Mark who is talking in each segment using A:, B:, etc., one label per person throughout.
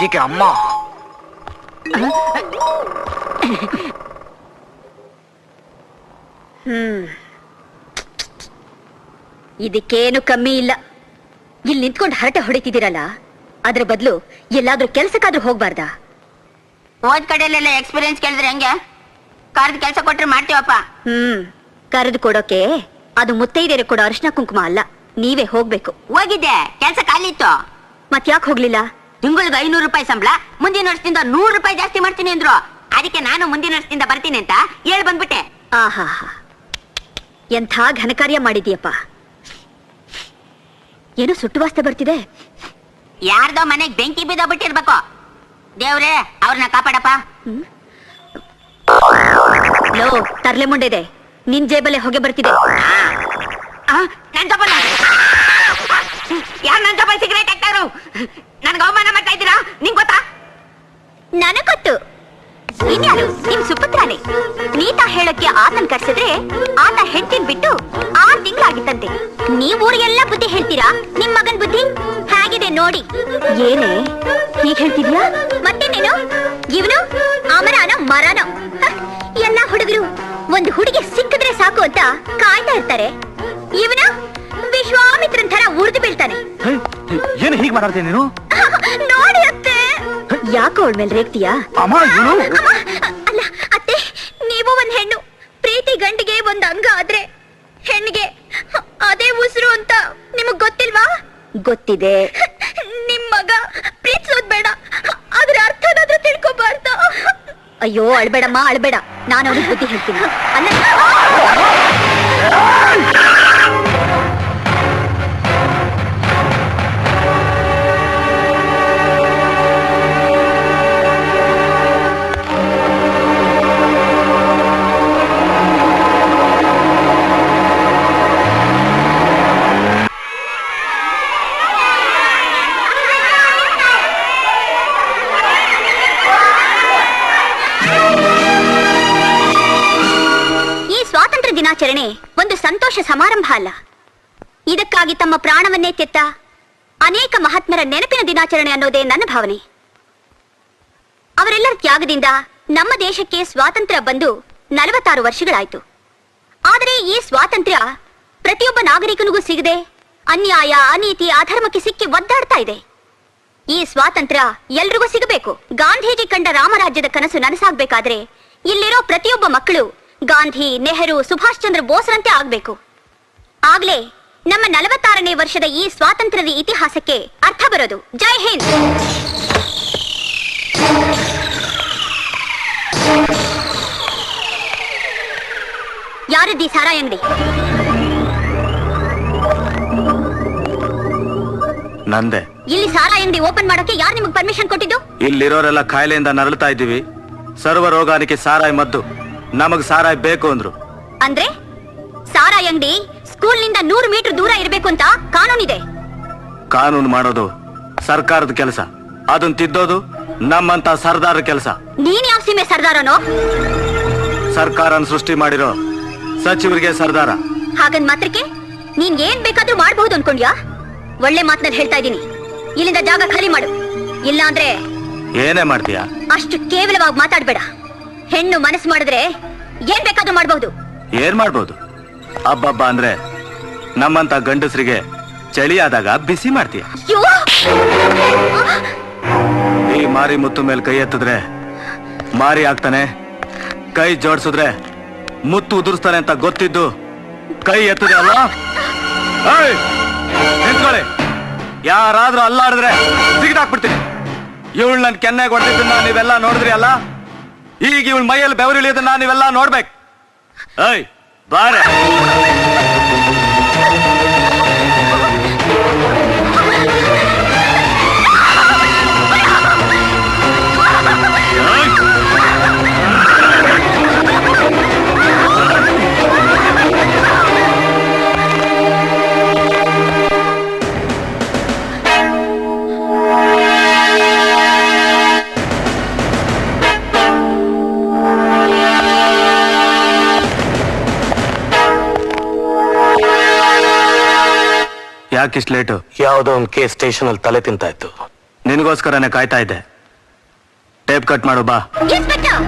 A: ಅತ್ತಿಗೆ ಅಮ್ಮ.
B: ಇದಕ್ಕೇನು ಕಮ್ಮಿ ಇಲ್ಲ. ಇಲ್ಲಿ ನಿಂತ್ಕೊಂಡು ಹರಟೆ ಹೊಡಿತಿದ್ದೀರಲ್ಲ, ಅದ್ರ ಬದಲು ಎಲ್ಲಾದ್ರೂ ಕೆಲ್ಸಕ್ಕಾದ್ರೂ ಹೋಗ್ಬಾರ್ದಾ?
C: ಹೋದ್ ಕಡೆಯಲ್ಲೆಲ್ಲ ಎಕ್ಸ್ಪೀರಿಯನ್ಸ್ ಕೇಳಿದ್ರೆ ಹೆಂಗೆ? ಕರೆದು ಕೆಲಸ ಕೊಟ್ರೆ ಮಾಡ್ತೀವಪ್ಪ.
B: ಕರೆದು ಕೊಡೋಕೆ ಅದು ಮುತ್ತೈದೆಯರು ಕೊಡೋ ಅರಿಶಿನ ಕುಂಕುಮ ಅಲ್ಲ, ನೀವೇ ಹೋಗ್ಬೇಕು.
C: ಹೋಗಿದ್ದೆ, ಕೆಲಸ ಖಾಲಿ ಇತ್ತು.
B: ಮತ್ಯಾಕೆ ಹೋಗ್ಲಿಲ್ಲ?
C: ತಿಂಗಳಿಗೆ 500 ರೂಪಾಯಿ ಸಂಬಳ, ಮುಂದಿನ ವರ್ಷದಿಂದ 100 ರೂಪಾಯಿ ಜಾಸ್ತಿ ಮಾಡ್ತೀನಿ ಅಂದ್ರು. ಅದಕ್ಕೆ ನಾನು ಮುಂದಿನ ವರ್ಷದಿಂದ ಬರ್ತೀನಿ ಅಂತ ಹೇಳಿ ಬಂದ್ಬಿಟ್ಟೆ.
B: ಆಹಾ, ಎಂಥ ಘನಕಾರ್ಯ ಮಾಡಿದೀಯಪ್ಪ. ಏನು ಸುಟ್ಟು ವಾಸನೆ ಬರ್ತಿದೆ.
C: ಯಾರ್ದೋ ಮನೆಗ್ ಬೆಂಕಿ ಬಿದ್ದೋಗ್ಬಿಟ್ಟಿರ್ಬೇಕು. ದೇವ್ರೇ ಅವ್ರನ್ನ ಕಾಪಾಡಪ್ಪ.
B: ಲೋ ತರ್ಲೆ ಮುಂಡೆದೆ, ನಿನ್ ಜೇಬಲ್ಲೇ ಹೊಗೆ ಬರ್ತಿದೆ.
C: ಯಾರು ನನ್ ಜೋಬಲ್ ಸಿಗರೇಟ್ ಹಾಕ್ತಾರು? ನನ್ಗೆ ಅವಮಾನ ಮಾಡ್ತಾ ಇದ್ದೀರಾ? ನಿಂಗ್ ಗೊತ್ತಾ?
B: ನನಗ್ ಗೊತ್ತು. ಇನ್ಯಾರು? ನಿಮ್ ಸುಪುತ್ರನೇ. ನೀತಾ ಹೇಳಕ್ಕೆ ಆತನ್ ಕರ್ಸಿದ್ರೆ ಆತ ಹೆಂಡತಿನ್ ಬಿಟ್ಟು 6 ತಿಂಗಳಾಗಿತ್ತಂತೆ. ನೀವ್ ಊರಿಗೆಲ್ಲ ಬುದ್ಧಿ ಹೇಳ್ತೀರಾ? ನಿಮ್ ಮಗನ್ ಬುದ್ಧಿ ಹೇಗಿದೆ ನೋಡಿ. ಏನೇ ಹೀಗ್ ಹೇಳ್ತಿದ್ಯಾ? ಮತ್ತೇನೇನು? ಇವನು ಅಮರಾನ ಮರನೋ? ಎಲ್ಲ ಹುಡುಗರು ಒಂದು ಹುಡುಗಿ ಸಿಕ್ಕಿದ್ರೆ ಸಾಕು ಅಂತ ಕಾಯ್ತಾ ಇರ್ತಾರೆ. ಇವನು ವಿಶ್ವಾಮಿತ್ರನ್ ತರ ಉಳಿದು ಬೀಳ್ತಾನೆ.
A: ಏನು ಹೀಗೆ ಮಾತಾಡ್ತೀನಿ ನೀನು?
B: ನೋಡಿ ಅತ್ತೆ. ಯಾಕೋ ಅವಳ ಮೇಲೆ ರೇಗ್ತೀಯಾ? ಅಲ್ಲ ಅತ್ತೆ, ನೀವು ಒಂದ್ ಹೆಣ್ಣು. ಪ್ರೀತಿ ಗಂಡಿಗೆ ಒಂದ್ ಅಂಗ ಆದ್ರೆ ಹೆಣ್ಣಿಗೆ ಅದೇ ಉಸಿರು ಅಂತ ನಿಮಗ್ ಗೊತ್ತಿಲ್ವಾ? ಗೊತ್ತಿದೆ. ನಿಮ್ ಮಗ ಪ್ರೀತಿಸೋದ್ ಬೇಡ, ಅದ್ರ ಅರ್ಥನಾದ್ರೂ ತಿಳ್ಕೊಬಾರ್ದು. ಅಯ್ಯೋ ಅಳ್ಬೇಡಮ್ಮ, ಅಳ್ಬೇಡ. ನಾನು ಅವ್ರಿಗೆ ಬುದ್ಧಿ ಹೇಳ್ತೀನಿ. ಅಲ್ಲ ದಿನಾಚರಣೆ ಒಂದು ಸಂತೋಷ ಸಮಾರಂಭ ಅಲ್ಲ. ಇದಕ್ಕಾಗಿ ತಮ್ಮ ಪ್ರಾಣವನ್ನೇ ತೆತ್ತ ಅನೇಕ ಮಹಾತ್ಮರ ನೆನಪಿನ ದಿನಾಚರಣೆ ಅನ್ನೋದೇ ನನ್ನ ಭಾವನೆ. ಅವರೆಲ್ಲರ ತ್ಯಾಗದಿಂದ ನಮ್ಮ ದೇಶಕ್ಕೆ ಸ್ವಾತಂತ್ರ್ಯ ಬಂದು 46 ವರ್ಷಗಳಾಯ್ತು. ಆದರೆ ಈ ಸ್ವಾತಂತ್ರ್ಯ ಪ್ರತಿಯೊಬ್ಬ ನಾಗರಿಕನಿಗೂ ಸಿಗದೆ ಅನ್ಯಾಯ, ಅನೀತಿ, ಅಧರ್ಮಕ್ಕೆ ಸಿಕ್ಕಿ ಒದ್ದಾಡ್ತಾ ಇದೆ. ಈ ಸ್ವಾತಂತ್ರ್ಯ ಎಲ್ರಿಗೂ ಸಿಗಬೇಕು. ಗಾಂಧೀಜಿ ಕಂಡ ರಾಮರಾಜ್ಯದ ಕನಸು ನನಸಾಗಬೇಕಾದ್ರೆ ಇಲ್ಲಿರೋ ಪ್ರತಿಯೊಬ್ಬ ಮಕ್ಕಳು ಗಾಂಧಿ, ನೆಹರು, ಸುಭಾಷ್ ಚಂದ್ರ ಬೋಸ್ರಂತೆ ಆಗ್ಬೇಕು. ಆಗ್ಲೇ ನಮ್ಮ 46ನೇ ವರ್ಷದ ಈ ಸ್ವಾತಂತ್ರ್ಯದ ಇತಿಹಾಸಕ್ಕೆ ಅರ್ಥ ಬರೋದು. ಜೈ ಹಿಂದ್. ಯಾರದ್ದಿ ಸಾರಾಯಿ ಅಂಗಡಿ?
A: ನಂದೆ.
B: ಇಲ್ಲಿ ಸಾರಾಯಿ ಅಂಗಡಿ ಓಪನ್ ಮಾಡಕ್ಕೆ ಯಾರು ನಿಮಗೆ ಪರ್ಮಿಷನ್ ಕೊಟ್ಟಿದ್ದು?
A: ಇಲ್ಲಿರೋರೆಲ್ಲ ಕಾಯಿಲೆಯಿಂದ ನರಳ್ತಾ ಇದ್ದೀವಿ. ಸರ್ವ ರೋಗಾನಿಕೆ ಸಾರಾಯಿ ಮದ್ದು. ನಮಗ್ ಸಾರಾಯಿ ಬೇಕು ಅಂದ್ರು.
B: ಅಂದ್ರೆ ಸಾರಾಯಿ ಅಂಗಡಿ ಸ್ಕೂಲ್ನಿಂದ 100 ಮೀಟರ್ ದೂರ ಇರಬೇಕು ಅಂತ ಕಾನೂನಿದೆ.
A: ಕಾನೂನು ಮಾಡೋದು ಸರ್ಕಾರದ ಕೆಲಸ, ಅದನ್ನ ತಿದ್ದೋದು ನಮ್ಮಂತ ಸರ್ದಾರ ಕೆಲಸ.
B: ನೀನ್ ಯಾವ ಸೀಮೆ ಸರ್ದಾರನೋ?
A: ಸರ್ಕಾರನ ಸೃಷ್ಟಿ ಮಾಡಿರೋ ಸಚಿವರಿಗೆ ಸರ್ದಾರ.
B: ಹಾಗಂದ್ ಮಾತ್ರಕ್ಕೆ ನೀನ್ ಏನ್ ಬೇಕಾದ್ರೂ ಮಾಡಬಹುದು ಅನ್ಕೊಂಡ್ಯಾ? ಒಳ್ಳೆ ಮಾತನ್ನ ಹೇಳ್ತಾ ಇದ್ದೀನಿ, ಇಲ್ಲಿಂದ ಜಾಗ ಖಾಲಿ ಮಾಡು. ಇಲ್ಲ ಅಂದ್ರೆ
A: ಏನೇ ಮಾಡ್ತೀಯಾ?
B: ಅಷ್ಟು ಕೇವಲವಾಗಿ ಮಾತಾಡ್ಬೇಡ. ಹೆಣ್ಣು ಮನಸ್ಸು ಮಾಡಿದ್ರೆ ಏನ್ ಬೇಕಾದ್ರೂ ಮಾಡಬಹುದು.
A: ಏನ್ ಮಾಡ್ಬೋದು? ಹಬ್ಬಬ್ಬ ಅಂದ್ರೆ ನಮ್ಮಂತ ಗಂಡಸರಿಗೆ ಚಳಿ ಆದಾಗ ಬಿಸಿ ಮಾಡ್ತೀಯ. ಈ ಮಾರಿ ಮುತ್ತು ಮೇಲೆ ಕೈ ಎತ್ತಿದ್ರೆ ಮಾರಿ ಆಗ್ತಾನೆ, ಕೈ ಜೋಡಿಸಿದ್ರೆ ಮುತ್ತು ಉದುರಿಸ್ತಾನೆ ಅಂತ ಗೊತ್ತಿದ್ದು ಕೈ ಎತ್ತದೆ ಅಲ್ಲ? ನಿಂತ್ಕೊಳ್ಳಿ. ಯಾರಾದ್ರೂ ಅಲ್ಲಾಡಿದ್ರೆ ಸಿಗಿದಾಕ್ಬಿಡ್ತೀನಿ. ಇವಳು ನನ್ ಕೆನ್ನೆಗೆ ಹೊಡೆದಿದ್ದನ್ನ ನೀವೆಲ್ಲ ನೋಡಿದ್ರಿ ಅಲ್ಲ? ಈಗ ಇವಳು ಮೈಯಲ್ಲಿ ಬೆವರಿಳಿಯೋದನ್ನ ನೀವೆಲ್ಲ ನೋಡ್ಬೇಕು. ಏಯ್ ಬಾರೆ. ಯಾಕಿಷ್ಟು ಲೇಟು?
D: ಯಾವುದೋ ಒಂದು ಕೇಸ್ ಸ್ಟೇಷನ್ ಅಲ್ಲಿ ತಲೆ ತಿಂತಾ ಇತ್ತು.
A: ನಿನಗೋಸ್ಕರನೇ ಕಾಯ್ತಾ ಇದ್ದೆ. ಟೇಪ್ ಕಟ್ ಮಾಡು ಬಾ.
B: ಇನ್ಸ್ಪೆಕ್ಟರ್,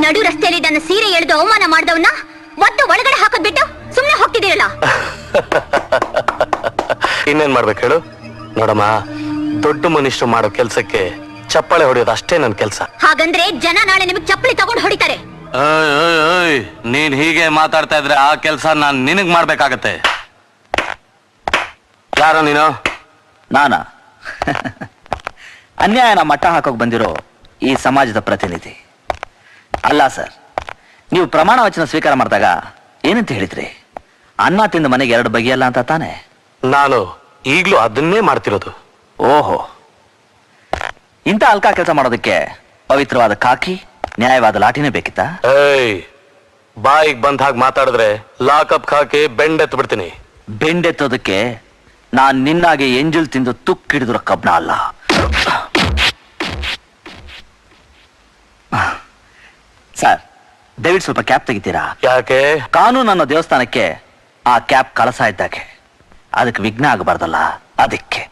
B: ನಡು ರಸ್ತೆಯಲ್ಲಿ ನನ್ನ ಸೀರೆ ಎಳೆದು ಅವಮಾನ ಮಾಡಿದವನ್ನ ಒದ್ದು ಒಳಗಡೆ ಹಾಕೋದ್ ಬಿಟ್ಟು ಸುಮ್ನೆ ಹೋಗ್ತಿದ್ದೀರಲ್ಲ.
D: ಇನ್ನೇನ್ ಮಾಡ್ಬೇಕು ಹೇಳು? ನೋಡಮ್ಮ, ದೊಡ್ಡ ಮನುಷ್ಯರು ಮಾಡೋ ಕೆಲ್ಸಕ್ಕೆ ಚಪ್ಪಾಳೆ ಹೊಡೆಯೋದು ಅಷ್ಟೇ ನನ್ ಕೆಲ್ಸ.
B: ಹಾಗಂದ್ರೆ ಜನ ನಾಳೆ ನಿಮಗೆ ಚಪ್ಪಲಿ ತಗೊಂಡು ಹೊಡಿತಾರೆ.
A: ನೀನ್ ಹೀಗೆ ಮಾತಾಡ್ತಾ ಇದ್ರೆ ಆ ಕೆಲ್ಸ ನಾನ್ ನಿನಗ್ ಮಾಡ್ಬೇಕಾಗತ್ತೆ.
D: ಯಾರೋ ನೀನು?
E: ನಾನಾ? ಅನ್ಯಾಯನ ಮಟ್ಟ ಹಾಕೋಕ್ ಬಂದಿರೋ ಈ ಸಮಾಜದ ಪ್ರತಿನಿಧಿ ಅಲ್ಲ ಸರ್. ನೀವು ಪ್ರಮಾಣ ವಚನ ಸ್ವೀಕಾರ ಮಾಡಿದಾಗ ಏನಂತ ಹೇಳಿದ್ರಿ? ಅನ್ನ ತಿಂದ ಮನೆಗೆ 2 ಬಗೆಯಲ್ಲ ಅಂತ ತಾನೆ?
D: ನಾನು ಈಗ್ಲೂ ಅದನ್ನೇ ಮಾಡ್ತಿರೋದು.
E: ಓಹೋ, ಇಂಥ ಅಲ್ಕ ಕೆಲಸ ಮಾಡೋದಕ್ಕೆ ಪವಿತ್ರವಾದ ಕಾಕಿ, ನ್ಯಾಯವಾದ ಲಾಠಿನೇ ಬೇಕಿತ್ತಾ?
D: ಏಯ್, ಬಾಯಿಗೆ ಬಂದ ಹಾಗೆ ಮಾತಾಡಿದ್ರೆ ಲಾಕಪ್ ಹಾಕಿ ಬೆಂಡೆತ್ ಬಿಡ್ತೀನಿ.
E: ಬೆಂಡೆತ್ತೋದಕ್ಕೆ ನಾನ್ ನಿನ್ನಾಗೆ ಎಂಜಲ್ ತಿಂದು ತುಕ್ಕಿಡಿದ್ರ ಕಬ್ಣ ಅಲ್ಲ. ಸರ್, ದಯವಿಟ್ಟು ಸ್ವಲ್ಪ ಕ್ಯಾಪ್ ತೆಗಿತೀರಾ?
D: ಯಾಕೆ?
E: ಕಾನೂನು ಅನ್ನೋ ದೇವಸ್ಥಾನಕ್ಕೆ ಆ ಕ್ಯಾಪ್ ಕಳಸ ಇದ್ದಾಗೆ, ಅದಕ್ಕೆ ವಿಘ್ನ ಆಗಬಾರ್ದಲ್ಲ, ಅದಕ್ಕೆ.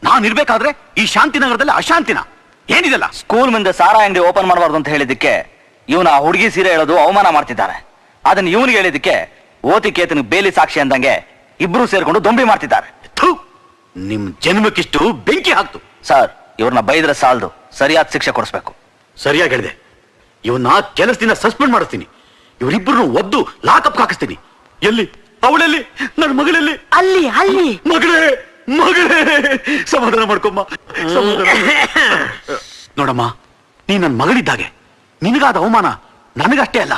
A: ನಾನಿರ್ಬೇಕಾದ್ರೆ ಈ ಶಾಂತಿನಗರದಲ್ಲಿ ಅಶಾಂತಿನ ಏನಿದೆಲ್ಲ?
E: ಸ್ಕೂಲ್ ಮುಂದೆ ಸಾರಾ ಅಂಗಡಿ ಓಪನ್ ಮಾಡಬಾರ್ದು ಅಂತ ಹೇಳಿದ್ದಕ್ಕೆ ಇವನು ಆ ಹುಡುಗಿ ಸೀರೆ ಹೇಳೋದು ಅವಮಾನ ಮಾಡ್ತಿದ್ದಾನೆ. ಅದನ್ನ ಇವನಿಗೆ ಹೇಳಿದ್ದಕ್ಕೆ ಓತಿ ಕೇತನ ಬೇಲಿ ಸಾಕ್ಷಿ ಅಂದಂಗೆ ಇಬ್ರು ಸೇರ್ಕೊಂಡು ದೊಂಬಿ ಮಾಡ್ತಿದ್ದಾರೆ.
A: ನಿಮ್ ಜನ್ಮಕ್ಕಿಷ್ಟು ಬೆಂಕಿ ಹಾಕ್ತು.
E: ಸರ್, ಇವ್ರನ್ನ ಬೈದ್ರೆ ಸಾಲದು, ಸರಿಯಾದ ಶಿಕ್ಷೆ ಕೊಡಿಸ್ಬೇಕು.
A: ಸರಿಯಾಗಿ ಹೇಳಿದೆ. ಇವನ್ನ ಕೆಲಸದಿಂದ ಸಸ್ಪೆಂಡ್ ಮಾಡಿಸ್ತೀನಿ. ಇವರಿಬ್ಬರು ಒದ್ದು ಲಾಕಪ್ ಹಾಕಿಸ್ತೀನಿ. ಎಲ್ಲಿ ಅವಳೆಲ್ಲಿ? ನನ್ನ ಮಗಳಲ್ಲಿ.
C: ಅಲ್ಲಿ ಅಲ್ಲಿ
A: ಮಗಳೇ ಮಗಳೇ, ಸಮಾಧಾನ ಮಾಡ್ಕೊಮ್ಮ, ಸಮಾಧಾನ. ನೋಡಮ್ಮ, ನೀ ನನ್ನ ಮಗಳಿದ್ದಾಗೆ. ನಿನಗಾದ ಅವಮಾನ ನನಗಷ್ಟೇ ಅಲ್ಲ,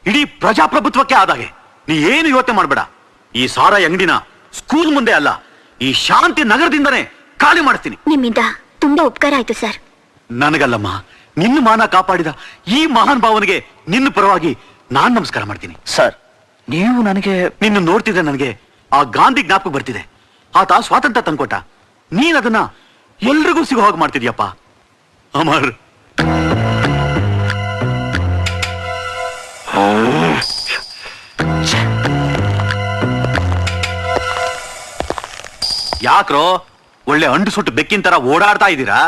A: ಇಡೀ ಪ್ರಜಾಪ್ರಭುತ್ವಕ್ಕೆ ಆದಾಗೆ. ನೀ ಏನು ಯೋಚನೆ ಮಾಡ್ಬೇಡ. ಈ ಸಾರಾಯಿ ಅಂಗಡಿನ ಸ್ಕೂಲ್ ಮುಂದೆ ಅಲ್ಲ, ಈ ಶಾಂತಿ ನಗರದಿಂದನೇ ಖಾಲಿ ಮಾಡಿಸ್ತೀನಿ.
B: ನಿಮ್ಮಿಂದ ತುಂಬಾ ಉಪಕಾರ ಆಯ್ತು ಸರ್.
A: ನನಗಲ್ಲಮ್ಮ, ನಿನ್ನ ಮಾನ ಕಾಪಾಡಿದ ಈ ಮಹಾನ್ ಭಾವನಿಗೆ ನಿನ್ನ ಪರವಾಗಿ ನಾನ್ ನಮಸ್ಕಾರ ಮಾಡ್ತೀನಿ.
E: ಸರ್, ನೀವು ನನಗೆ
A: ನಿನ್ನ ನೋಡ್ತಿದ್ರೆ ನನಗೆ ಆ ಗಾಂಧಿ ಜ್ಞಾಪಕ ಬರ್ತಿದೆ. ಆತ ಸ್ವಾತಂತ್ರ್ಯ ತಂದ್ಕೊಟ್ಟ, ನೀನ್ ಅದನ್ನ ಎಲ್ರಿಗೂ ಸಿಗೋ ಹಾಗೆ ಮಾಡ್ತಿದ್ಯಪ್ಪ. ಅಮರ್, ಯಾಕ್ರೋ ಒಳ್ಳೆ ಅಂಡು ಸುಟ್ಟು ಬೆಕ್ಕಿನ ತರ ಓಡಾಡ್ತಾ ಇದ್ದೀರಾ?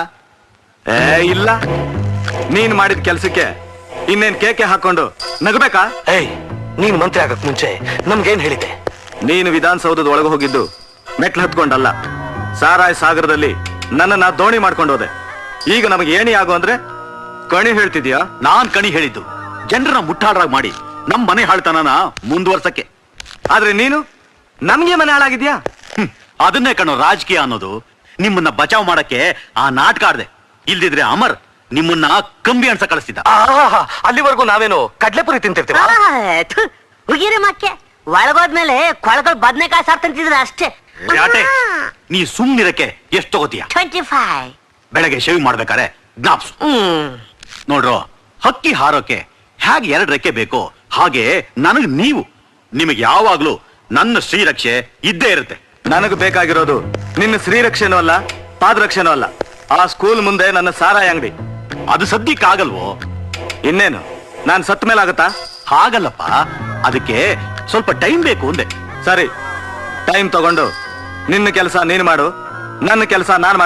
A: ಇಲ್ಲ, ನೀನ್ ಮಾಡಿದ ಕೆಲ್ಸಕ್ಕೆ ಇನ್ನೇನ್ ಕೇಕೆ ಹಾಕೊಂಡು ನಗಬೇಕಾ?
D: ಏಯ್, ನೀನ್ ಮಂತ್ರಿ ಆಗಕ್ ಮುಂಚೆ ನಮ್ಗೇನ್ ಹೇಳಿದೆ?
A: ನೀನು ವಿಧಾನಸೌಧದ ಒಳಗೆ ಹೋಗಿದ್ದು ಮೆಟ್ಲು ಹತ್ಕೊಂಡಲ್ಲ, ಸಾರಾಯ್ ಸಾಗರದಲ್ಲಿ ನನ್ನನ್ನ ದೋಣಿ ಮಾಡ್ಕೊಂಡು ಹೋದೆ. ಈಗ ನಮಗೆ ಏಣಿ ಆಗು ಅಂದ್ರೆ ಕಣಿ ಹೇಳ್ತಿದ್ಯಾ? ನಾನ್ ಕಣಿ ಹೇಳಿದ್ದು ಜನರನ್ನ ಮುಟ್ಟಾಡ್ರಾಗ್ ಮಾಡಿ ನಮ್ ಮನೆ ಹಾಳ್ತನನ ಮುಂದುವರ್ಸಕ್ಕೆ. ಆದ್ರೆ ನೀನು ನಮ್ಗೆ ಮನೆ ಹಾಳಾಗಿದ್ಯಾ? ಅದನ್ನೇ ಕಣೋ ರಾಜಕೀಯ ಅನ್ನೋದು. ನಿಮ್ಮನ್ನ ಬಚಾವ್ ಮಾಡಕ್ಕೆ ಆ ನಾಟಕ ಆಡ್ದೆ. ಇಲ್ದಿದ್ರೆ ಅಮರ್ ನಿಮ್ಮನ್ನ ಕಂಬಿ ಅನ್ಸ ಕಳಿಸ್ತಿದ್ದ.
D: ಅಲ್ಲಿವರೆಗೂ ನಾವೇನು ಕಡ್ಲೆಪುರಿ ತಿಂತಿರ್ತೀವ?
C: ಹುಗಿರಿ ಮಕ್ಕೆ ಒಳಗೋದ್ಮೇಲೆ ಕೊಳಗಳು ಬದ್ನೆಕಾಯಿ ಸಾರ್ ತಿಂತಿದ್ರೆ ಅಷ್ಟೇ.
A: ಯಾಟೆ, ನೀ ಸುಮ್ನಿರಕ್ಕೆ ಎಷ್ಟು ತಗೋತೀಯ?
C: 25.
A: ಬೆಳಗ್ಗೆ ಶೇವ್ ಮಾಡ್ಬೇಕಾರೆ ಜ್ಞಾಪ್ಸು. ನೋಡ್ರೋ, ಹಕ್ಕಿ ಹಾರೋಕೆ ಹೇಗೆ 2 ರೆಕ್ಕೆ ಬೇಕೋ ಹಾಗೆ ನನಗ್ ನೀವು. ನಿಮಗೆ ಯಾವಾಗ್ಲೂ ನನ್ನ ಶ್ರೀರಕ್ಷೆ ಇದ್ದೇ ಇರುತ್ತೆ. ನನಗೆ ಬೇಕಾಗಿರೋದು ನಿನ್ನ ಶ್ರೀರಕ್ಷೆನೂ ಅಲ್ಲ, ಪಾದರಕ್ಷೆನೂ ಅಲ್ಲ, ಆ ಸ್ಕೂಲ್ ಮುಂದೆ ನನ್ನ ಸಾರಾಯಿ ಅಂಗಡಿ. ಅದು ಸದ್ಯಕ್ಕಾಗಲ್ವೋ? ಇನ್ನೇನು ನಾನ್ ಸತ್ ಮೇಲೆ ಆಗತ್ತಾ? ಹಾಗಲ್ಲಪ್ಪ, ಅದಕ್ಕೆ ಸ್ವಲ್ಪ ಟೈಮ್ ಬೇಕು ಅಂದೆ. ಸರಿ, ಟೈಮ್ ತಗೊಂಡು ನಿನ್ನ ಕೆಲಸ ನೀನು ಮಾಡು, ನನ್ನ ಕೆಲಸ ನಾನು ಮಾಡ್ತೀನಿ.